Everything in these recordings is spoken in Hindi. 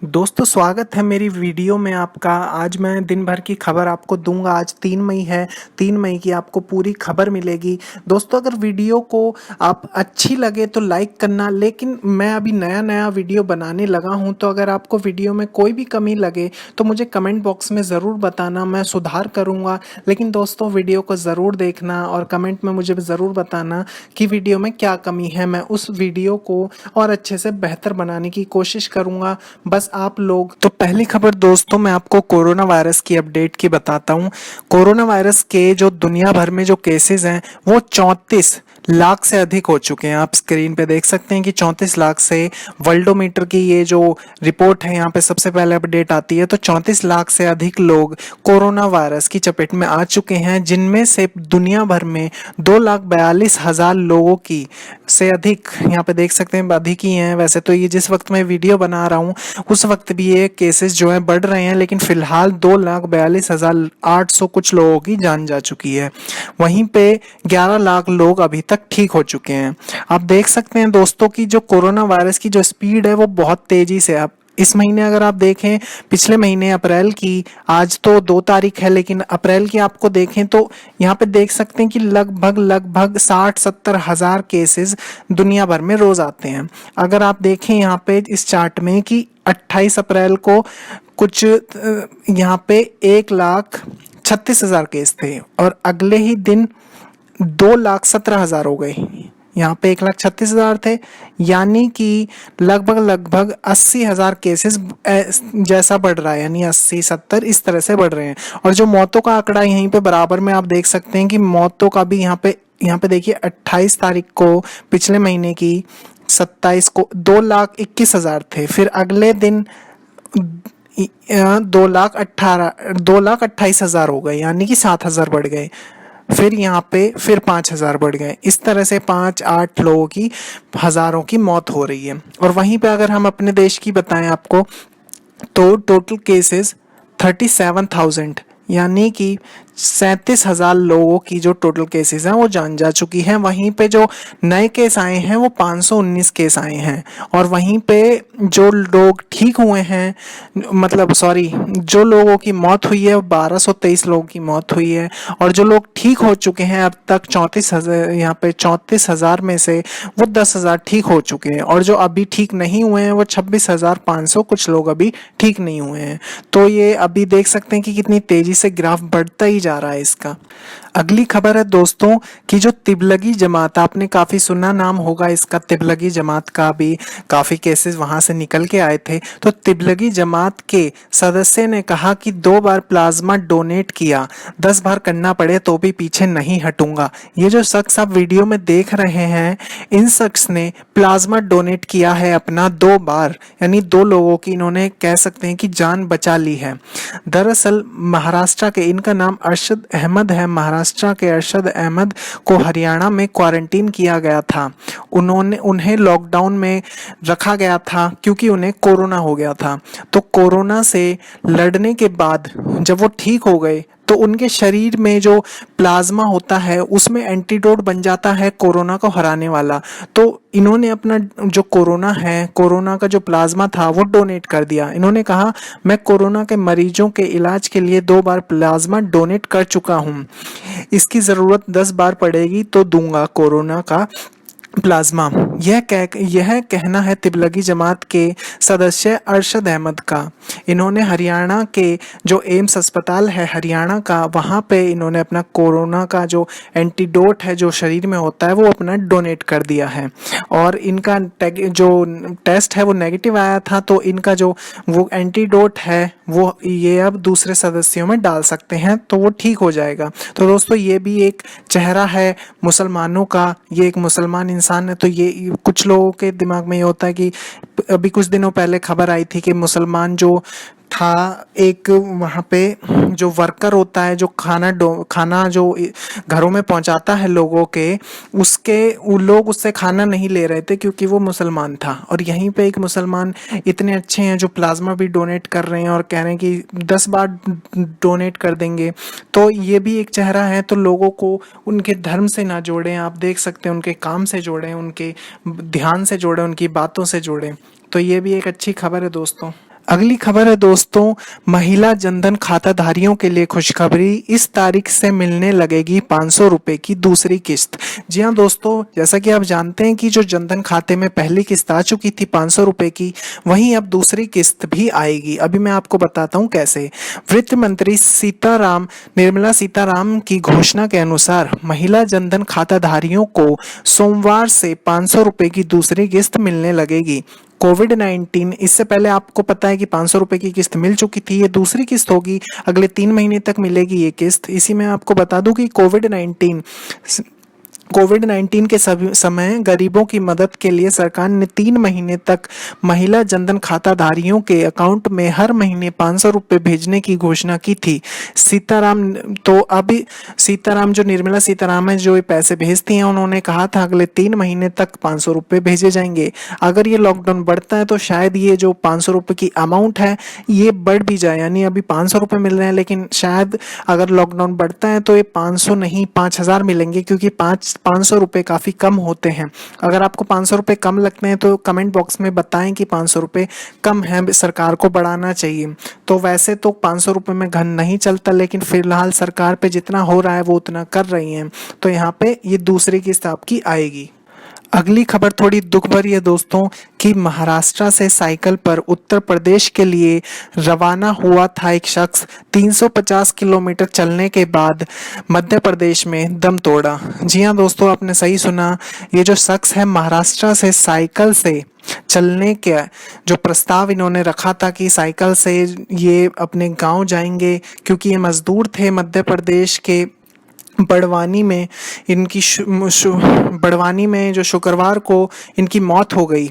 दोस्तों स्वागत है मेरी वीडियो में आपका। आज मैं दिन भर की खबर आपको दूंगा। आज 3 मई है। 3 मई की आपको पूरी खबर मिलेगी। दोस्तों अगर वीडियो को आप अच्छी लगे तो लाइक करना, लेकिन मैं अभी नया नया वीडियो बनाने लगा हूं, तो अगर आपको वीडियो में कोई भी कमी लगे तो मुझे कमेंट बॉक्स में ज़रूर बताना, मैं सुधार करूंगा। लेकिन दोस्तों वीडियो को ज़रूर देखना और कमेंट में मुझे ज़रूर बताना कि वीडियो में क्या कमी है। मैं उस वीडियो को और अच्छे से बेहतर बनाने की कोशिश करूंगा। बस आप लोग तो पहली खबर दोस्तों मैं आपको कोरोना वायरस की अपडेट की बताता हूं। कोरोना वायरस के जो दुनिया भर में जो केसेस हैं वो 34 लाख से अधिक हो चुके हैं। आप स्क्रीन पे देख सकते हैं कि 34 लाख से वर्ल्डोमीटर की ये जो रिपोर्ट है यहाँ पे सबसे पहले अपडेट आती है, तो 34 लाख से अधिक लोग कोरोना वायरस की चपेट में आ चुके हैं, जिनमें से दुनिया भर में 2,42,000 लोगों की से अधिक, यहाँ पे देख सकते हैं अधिक ही हैं। वैसे तो ये जिस वक्त मैं वीडियो बना रहा हूँ उस वक्त भी ये केसेस जो है बढ़ रहे हैं, लेकिन फिलहाल 2,42,800 कुछ लोगों की जान जा चुकी है। वहीं पे 11 लाख लोग अभी तक ठीक हो चुके हैं। आप देख सकते हैं दोस्तों की जो कोरोना वायरस की जो स्पीड है वो बहुत तेजी से, अब इस महीने अगर आप देखें, पिछले महीने अप्रैल की, आज तो 2 तारीख है, लेकिन अप्रैल की आपको देखें तो यहाँ पे देख सकते हैं कि लगभग 60-70 हजार केसेस दुनिया भर में रोज आते हैं। अगर आप देखें यहाँ पे इस चार्ट में कि 28 अप्रैल को कुछ यहाँ पे 1,36,000 केस थे और अगले ही दिन 2,17,000 हो गए। यहाँ पे 1,36,000 थे, यानी कि लगभग 80,000 केसेस जैसा बढ़ रहा है, यानी 80-70 इस तरह से बढ़ रहे हैं। और जो मौतों का आंकड़ा यहीं पे बराबर में आप देख सकते हैं कि मौतों का भी यहाँ पे देखिए 28 तारीख को पिछले महीने की 27 को 2,21,000 थे, फिर अगले दिन 2,28,000 हो गए, यानी कि 7,000 बढ़ गए। फिर यहाँ पे फिर 5,000 बढ़ गए। इस तरह से 5-8 लोगों की, हजारों की मौत हो रही है। और वहीं पे अगर हम अपने देश की बताएं आपको, तो टोटल केसेस 37,000, यानी कि 37,000 लोगों की जो टोटल केसेस हैं वो जान जा चुकी हैं। वहीं पे जो नए केस आए हैं वो 519 केस आए हैं। और वहीं पे जो लोग ठीक हुए हैं, मतलब सॉरी, जो लोगों की मौत हुई है वो 1,223 लोगों की मौत हुई है। और जो लोग ठीक हो चुके हैं अब तक 34,000, यहाँ पे 34,000 में से वो 10,000 ठीक हो चुके हैं। और जो अभी ठीक नहीं हुए हैं वो 26,500 कुछ लोग अभी ठीक नहीं हुए हैं। तो ये अभी देख सकते हैं कि कितनी तेजी से ग्राफ बढ़ता ही जा रहा है इसका। अगली खबर है दोस्तों कि जो तिबलगी जमात, आपने काफी सुना नाम होगा इसका, तिबलगी जमात का भी काफी केसेस वहां से निकल के आए थे। तो तिबलगी जमात के सदस्य ने कहा कि 2 बार प्लाज्मा डोनेट किया, 10 बार करना पड़े तो भी पीछे नहीं हटूंगा। ये जो शख्स आप वीडियो में देख रहे हैं, इन शख्स ने प्लाज्मा डोनेट किया है अपना 2 बार, यानी 2 लोगों की इन्होंने कह सकते हैं कि जान बचा ली है। दरअसल महाराष्ट्र के, इनका नाम अरशद अहमद है, महाराष्ट्र के अरशद अहमद को हरियाणा में क्वारंटीन किया गया था। उन्हें लॉकडाउन में रखा गया था क्योंकि उन्हें कोरोना हो गया था। तो कोरोना से लड़ने के बाद जब वो ठीक हो गए तो उनके शरीर में जो प्लाज्मा होता है उसमें एंटीडोट बन जाता है कोरोना को हराने वाला। तो इन्होंने अपना जो कोरोना का जो प्लाज्मा था वो डोनेट कर दिया। इन्होंने कहा मैं कोरोना के मरीजों के इलाज के लिए 2 बार प्लाज्मा डोनेट कर चुका हूँ, इसकी ज़रूरत 10 बार पड़ेगी तो दूंगा कोरोना का प्लाज्मा। यह कहना है तिबलगी जमात के सदस्य अरशद अहमद का। इन्होंने हरियाणा के जो एम्स अस्पताल है हरियाणा का, वहाँ पे इन्होंने अपना कोरोना का जो एंटीडोट है जो शरीर में होता है वो अपना डोनेट कर दिया है। और इनका जो टेस्ट है वो नेगेटिव आया था, तो इनका जो वो एंटीडोट है वो ये अब दूसरे सदस्यों में डाल सकते हैं तो वो ठीक हो जाएगा। तो दोस्तों ये भी एक चेहरा है मुसलमानों का, ये एक मुसलमान इंसान है। तो ये कुछ लोगों के दिमाग में ये होता है कि अभी कुछ दिनों पहले खबर आई थी कि मुसलमान जो था, एक वहाँ पे जो वर्कर होता है जो खाना जो घरों में पहुंचाता है लोगों के, वो लोग उससे खाना नहीं ले रहे थे क्योंकि वो मुसलमान था। और यहीं पे एक मुसलमान इतने अच्छे हैं जो प्लाज्मा भी डोनेट कर रहे हैं और कह रहे हैं कि 10 बार डोनेट कर देंगे। तो ये भी एक चेहरा है। तो लोगों को उनके धर्म से ना जोड़ें, आप देख सकते हैं उनके काम से जोड़ें, उनके ध्यान से जोड़ें, उनकी बातों से जोड़ें। तो ये भी एक अच्छी खबर है दोस्तों। अगली खबर है दोस्तों, महिला जनधन खाताधारियों के लिए खुशखबरी, इस तारीख से मिलने लगेगी 500 रुपए की दूसरी किस्त। जी हाँ दोस्तों, जैसा कि आप जानते हैं कि जो जनधन खाते में पहली किस्त आ चुकी थी 500 रुपए की, वहीं अब दूसरी किस्त भी आएगी। अभी मैं आपको बताता हूँ कैसे। वित्त मंत्री निर्मला सीताराम की घोषणा के अनुसार महिला जनधन खाताधारियों को सोमवार से 500 रुपए की दूसरी किस्त मिलने लगेगी। कोविड-19, इससे पहले आपको पता है कि 500 रुपए की किस्त मिल चुकी थी, ये दूसरी किस्त होगी, अगले 3 महीने तक मिलेगी ये किस्त। इसी में आपको बता दूं कि कोविड 19 के समय गरीबों की मदद के लिए सरकार ने 3 महीने तक महिला जनधन खाताधारियों के अकाउंट में हर महीने 500 रुपए भेजने की घोषणा की थी। सीताराम तो अभी सीताराम जो निर्मला सीताराम है, जो ये पैसे भेजती हैं, उन्होंने कहा था अगले 3 महीने तक 500 रुपए भेजे जाएंगे। अगर ये लॉकडाउन बढ़ता है तो शायद ये जो 500 रुपए की अमाउंट है ये बढ़ भी जाए, यानी अभी 500 रुपए मिल रहे हैं, लेकिन शायद अगर लॉकडाउन बढ़ता है तो ये 500 नहीं 5000 मिलेंगे, क्योंकि 500 रुपए काफ़ी कम होते हैं। अगर आपको 500 रुपए कम लगते हैं तो कमेंट बॉक्स में बताएं कि 500 रुपए कम है, सरकार को बढ़ाना चाहिए। तो वैसे तो 500 रुपए में घर नहीं चलता, लेकिन फिलहाल सरकार पे जितना हो रहा है वो उतना कर रही है, तो यहाँ पे ये दूसरी किस्त आपकी आएगी। अगली खबर थोड़ी दुख भरी है दोस्तों, कि महाराष्ट्र से साइकिल पर उत्तर प्रदेश के लिए रवाना हुआ था एक शख्स, 350 किलोमीटर चलने के बाद मध्य प्रदेश में दम तोड़ा। जी हाँ दोस्तों, आपने सही सुना, ये जो शख्स है महाराष्ट्र से साइकिल से चलने के जो प्रस्ताव इन्होंने रखा था कि साइकिल से ये अपने गांव जाएंगे, क्योंकि ये मजदूर थे मध्य प्रदेश के बड़वानी में। बड़वानी में जो शुक्रवार को इनकी मौत हो गई।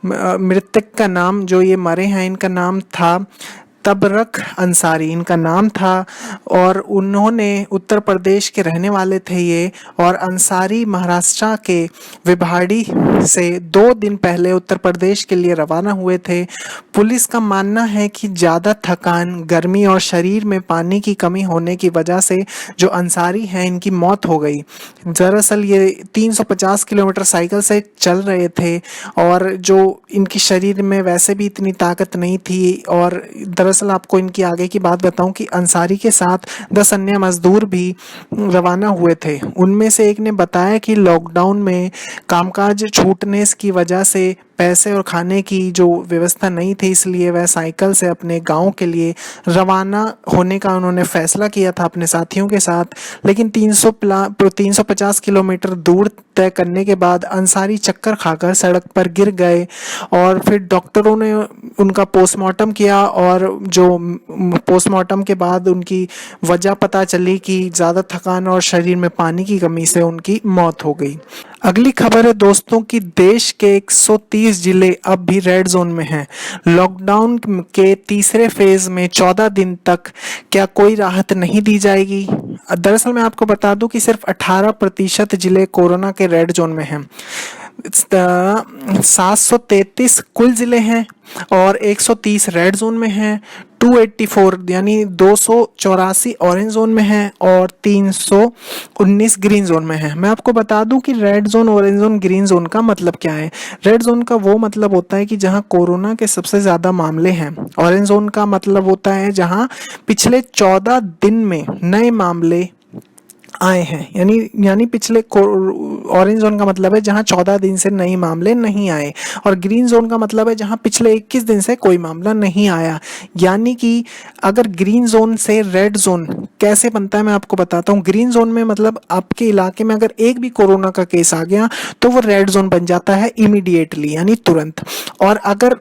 मृतक का नाम, जो ये मरे हैं, इनका नाम था तबरक अंसारी, इनका नाम था, और उन्होंने उत्तर प्रदेश के रहने वाले थे ये, और अंसारी महाराष्ट्र के विभाड़ी से 2 दिन पहले उत्तर प्रदेश के लिए रवाना हुए थे। पुलिस का मानना है कि ज़्यादा थकान, गर्मी और शरीर में पानी की कमी होने की वजह से जो अंसारी हैं इनकी मौत हो गई। दरअसल ये 350 किलोमीटर साइकिल से चल रहे थे, और जो इनकी शरीर में वैसे भी इतनी ताकत नहीं थी। और दरअसल आपको इनकी आगे की बात बताऊं कि अंसारी के साथ 10 अन्य मजदूर भी रवाना हुए थे। उनमें से एक ने बताया कि लॉकडाउन में कामकाज छूटने की वजह से पैसे और खाने की जो व्यवस्था नहीं थी, इसलिए वह साइकिल से अपने गांव के लिए रवाना होने का उन्होंने फैसला किया था अपने साथियों के साथ। लेकिन 350 किलोमीटर दूर तय करने के बाद अंसारी चक्कर खाकर सड़क पर गिर गए, और फिर डॉक्टरों ने उनका पोस्टमार्टम किया, और जो पोस्टमार्टम के बाद उनकी वजह पता चली कि ज़्यादा थकान और शरीर में पानी की कमी से उनकी मौत हो गई। अगली खबर है दोस्तों कि देश के 130 जिले अब भी रेड जोन में हैं। लॉकडाउन के तीसरे फेज में 14 दिन तक क्या कोई राहत नहीं दी जाएगी? दरअसल मैं आपको बता दूं कि सिर्फ 18% जिले कोरोना के रेड जोन में हैं। 733 कुल जिले हैं और 130 रेड जोन में हैं, 284 यानी 284 ऑरेंज जोन में हैं, और 319 ग्रीन जोन में हैं। मैं आपको बता दूं कि red zone, orange zone, green zone का मतलब क्या है। रेड जोन का वो मतलब होता है कि जहां कोरोना के सबसे ज़्यादा मामले हैं। ऑरेंज जोन का मतलब होता है जहां पिछले 14 दिन में नए मामले आए हैं, यानी पिछले ऑरेंज जोन का मतलब है जहां 14 दिन से नए मामले नहीं आए, और ग्रीन जोन का मतलब है जहां पिछले 21 दिन से कोई मामला नहीं आया। यानी कि अगर ग्रीन जोन से रेड जोन कैसे बनता है मैं आपको बताता हूँ। ग्रीन जोन में मतलब आपके इलाके में अगर एक भी कोरोना का केस आ गया तो वो रेड जोन बन जाता है इमीडिएटली, यानी तुरंत। और अगर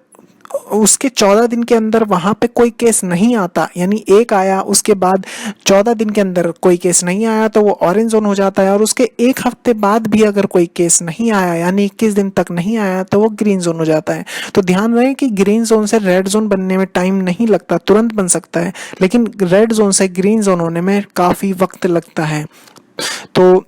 उसके 14 दिन के अंदर वहां पे कोई केस नहीं आता, यानी एक आया उसके बाद 14 दिन के अंदर कोई केस नहीं आया, तो वो ऑरेंज जोन हो जाता है। और उसके एक हफ्ते बाद भी अगर कोई केस नहीं आया, यानी 21 दिन तक नहीं आया, तो वो ग्रीन जोन हो जाता है। तो ध्यान रहे कि ग्रीन जोन से रेड जोन बनने में टाइम नहीं लगता, तुरंत बन सकता है, लेकिन रेड जोन से ग्रीन जोन होने में काफी वक्त लगता है। तो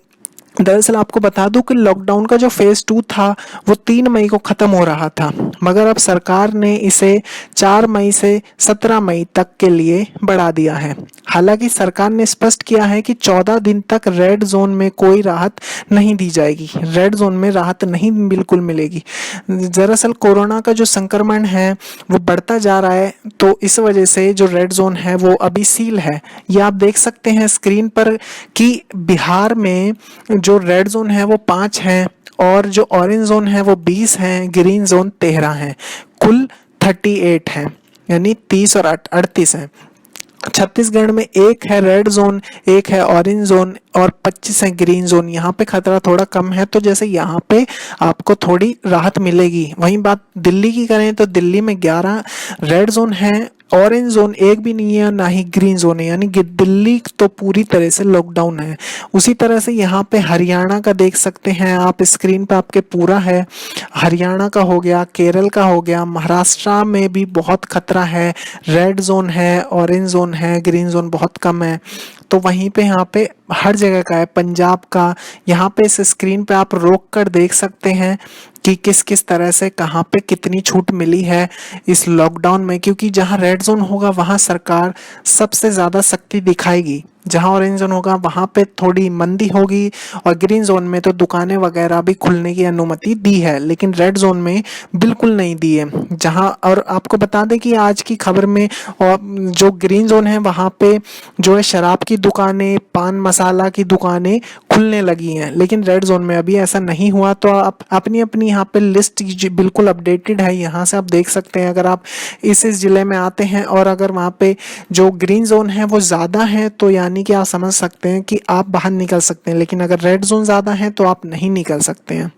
दरअसल आपको बता दूं कि लॉकडाउन का जो फेज 2 था वो 3 मई को खत्म हो रहा था, मगर अब सरकार ने इसे 4 मई से 17 मई तक के लिए बढ़ा दिया है। हालांकि सरकार ने स्पष्ट किया है कि 14 दिन तक रेड जोन में कोई राहत नहीं दी जाएगी, रेड जोन में राहत नहीं बिल्कुल मिलेगी। दरअसल कोरोना का जो संक्रमण है वो बढ़ता जा रहा है, तो इस वजह से जो रेड जोन है वो अभी सील है। ये आप देख सकते हैं स्क्रीन पर कि बिहार में जो रेड जोन है वो 5 है, और जो ऑरेंज जोन है वो 20 है, ग्रीन जोन 13 है, कुल 38 है, यानी 30 और 38 है। छत्तीसगढ़ में एक है रेड जोन, एक है ऑरेंज जोन और 25 है ग्रीन जोन। यहाँ पे खतरा थोड़ा कम है, तो जैसे यहाँ पे आपको थोड़ी राहत मिलेगी। वहीं बात दिल्ली की करें तो दिल्ली में 11 रेड जोन है, ऑरेंज जोन एक भी नहीं है, ना ही ग्रीन जोन है, यानी कि दिल्ली तो पूरी तरह से लॉकडाउन है। उसी तरह से यहाँ पे हरियाणा का देख सकते हैं आप, स्क्रीन पे आपके पूरा है। हरियाणा का हो गया, केरल का हो गया, महाराष्ट्र में भी बहुत खतरा है, रेड जोन है, ऑरेंज जोन है, ग्रीन जोन बहुत कम है। तो वहीं पे यहाँ पे हर जगह का है, पंजाब का। यहाँ पे इस स्क्रीन पे आप रोक कर देख सकते हैं कि किस किस तरह से कहाँ पे कितनी छूट मिली है इस लॉकडाउन में, क्योंकि जहाँ रेड जोन होगा वहाँ सरकार सबसे ज़्यादा सख्ती दिखाएगी, जहाँ ऑरेंज जोन होगा वहाँ पे थोड़ी मंदी होगी, और ग्रीन जोन में तो दुकानें वगैरह भी खुलने की अनुमति दी है, लेकिन रेड जोन में बिल्कुल नहीं दी है। जहाँ, और आपको बता दें कि आज की खबर में, और जो ग्रीन जोन है वहाँ पे जो है शराब की दुकानें, पान मसाला की दुकानें खुलने लगी हैं, लेकिन रेड जोन में अभी ऐसा नहीं हुआ। तो आप अपनी अपनी यहाँ पे लिस्ट बिल्कुल अपडेटेड है, यहाँ से आप देख सकते हैं। अगर आप इस जिले में आते हैं और अगर वहाँ पे जो ग्रीन जोन है वो ज़्यादा है, तो यानी कि आप समझ सकते हैं कि आप बाहर निकल सकते हैं, लेकिन अगर रेड जोन ज़्यादा है तो आप नहीं निकल सकते हैं।